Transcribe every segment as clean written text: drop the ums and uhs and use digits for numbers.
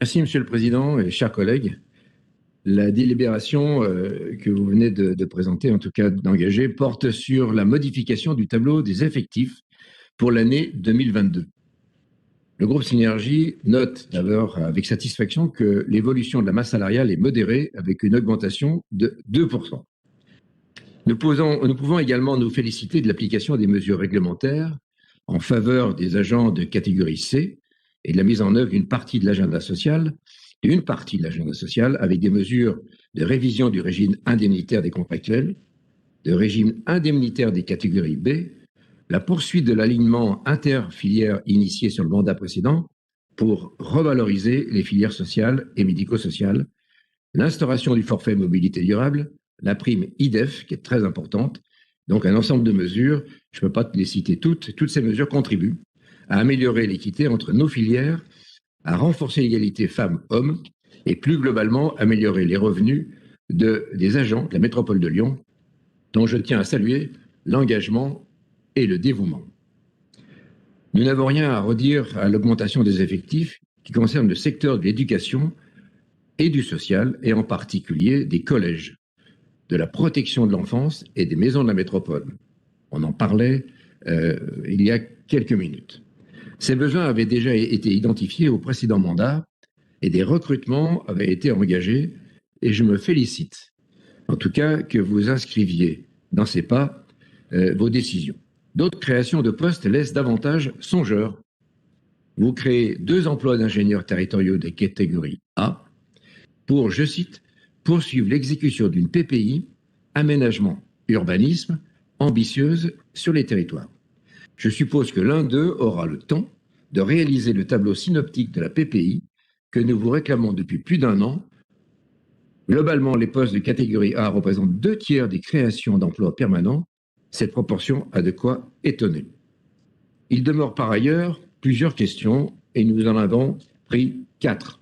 Merci, Monsieur le Président et chers collègues. La délibération que vous venez de présenter, en tout cas d'engager, porte sur la modification du tableau des effectifs pour l'année 2022. Le groupe Synergie note d'abord avec satisfaction que l'évolution de la masse salariale est modérée avec une augmentation de 2%. Nous pouvons également nous féliciter de l'application des mesures réglementaires en faveur des agents de catégorie C et de la mise en œuvre d'une partie de l'agenda social, avec des mesures de révision du régime indemnitaire des contractuels, de régime indemnitaire des catégories B, la poursuite de l'alignement interfilière initié sur le mandat précédent pour revaloriser les filières sociales et médico-sociales, l'instauration du forfait mobilité durable, la prime IDEF, qui est très importante. Donc, un ensemble de mesures, je ne peux pas les citer toutes. Toutes ces mesures contribuent à améliorer l'équité entre nos filières, à renforcer l'égalité femmes-hommes et plus globalement améliorer les revenus des agents de la métropole de Lyon, dont je tiens à saluer l'engagement et le dévouement. Nous n'avons rien à redire à l'augmentation des effectifs qui concerne le secteur de l'éducation et du social, et en particulier des collèges, de la protection de l'enfance et des maisons de la métropole. On en parlait il y a quelques minutes. Ces besoins avaient déjà été identifiés au précédent mandat et des recrutements avaient été engagés, et je me félicite, en tout cas, que vous inscriviez dans ces pas vos décisions. D'autres créations de postes laissent davantage songeurs. Vous créez 2 emplois d'ingénieurs territoriaux de catégorie A pour, je cite, poursuivre l'exécution d'une PPI, aménagement, urbanisme, ambitieuse sur les territoires. Je suppose que l'un d'eux aura le temps de réaliser le tableau synoptique de la PPI que nous vous réclamons depuis plus d'1 an. Globalement, les postes de catégorie A représentent 2/3 des créations d'emplois permanents. Cette proportion a de quoi étonner. Il demeure par ailleurs plusieurs questions et nous en avons pris 4.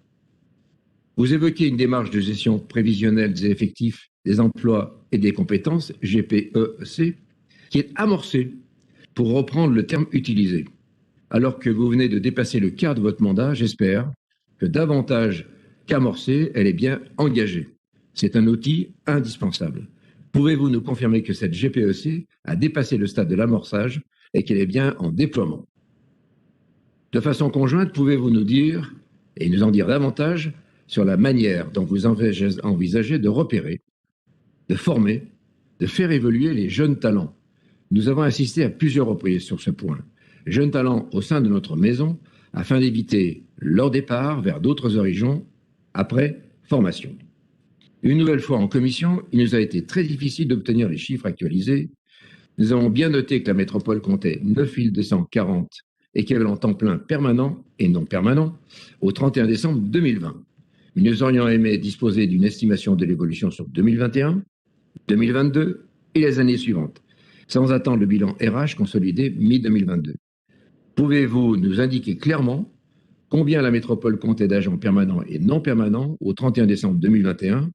Vous évoquez une démarche de gestion prévisionnelle des effectifs, des emplois et des compétences, GPEC, qui est amorcée, pour reprendre le terme utilisé. Alors que vous venez de dépasser le quart de votre mandat, j'espère que davantage qu'amorcée, elle est bien engagée. C'est un outil indispensable. Pouvez-vous nous confirmer que cette GPEC a dépassé le stade de l'amorçage et qu'elle est bien en déploiement? De façon conjointe, pouvez-vous nous dire et nous en dire davantage sur la manière dont vous envisagez de repérer, de former, de faire évoluer les jeunes talents? Nous avons insisté à plusieurs reprises sur ce point. Jeunes talents au sein de notre maison afin d'éviter leur départ vers d'autres horizons après formation. Une nouvelle fois en commission, il nous a été très difficile d'obtenir les chiffres actualisés. Nous avons bien noté que la métropole comptait 9 240 équivalents temps plein permanents et non permanents au 31 décembre 2020. Mais nous aurions aimé disposer d'une estimation de l'évolution sur 2021, 2022 et les années suivantes, sans attendre le bilan RH consolidé mi-2022. Pouvez-vous nous indiquer clairement combien la métropole comptait d'agents permanents et non permanents au 31 décembre 2021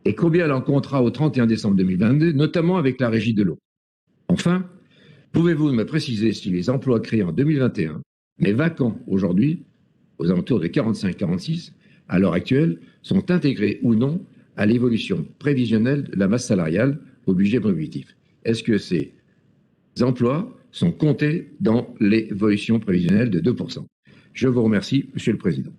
et combien elle en comptera au 31 décembre 2022, notamment avec la régie de l'eau? Enfin, pouvez-vous me préciser si les emplois créés en 2021, mais vacants aujourd'hui, aux alentours de 45-46, à l'heure actuelle, sont intégrés ou non à l'évolution prévisionnelle de la masse salariale au budget prohibitif? Est-ce que ces emplois sont comptés dans l'évolution prévisionnelle de 2%? Je vous remercie, Monsieur le Président.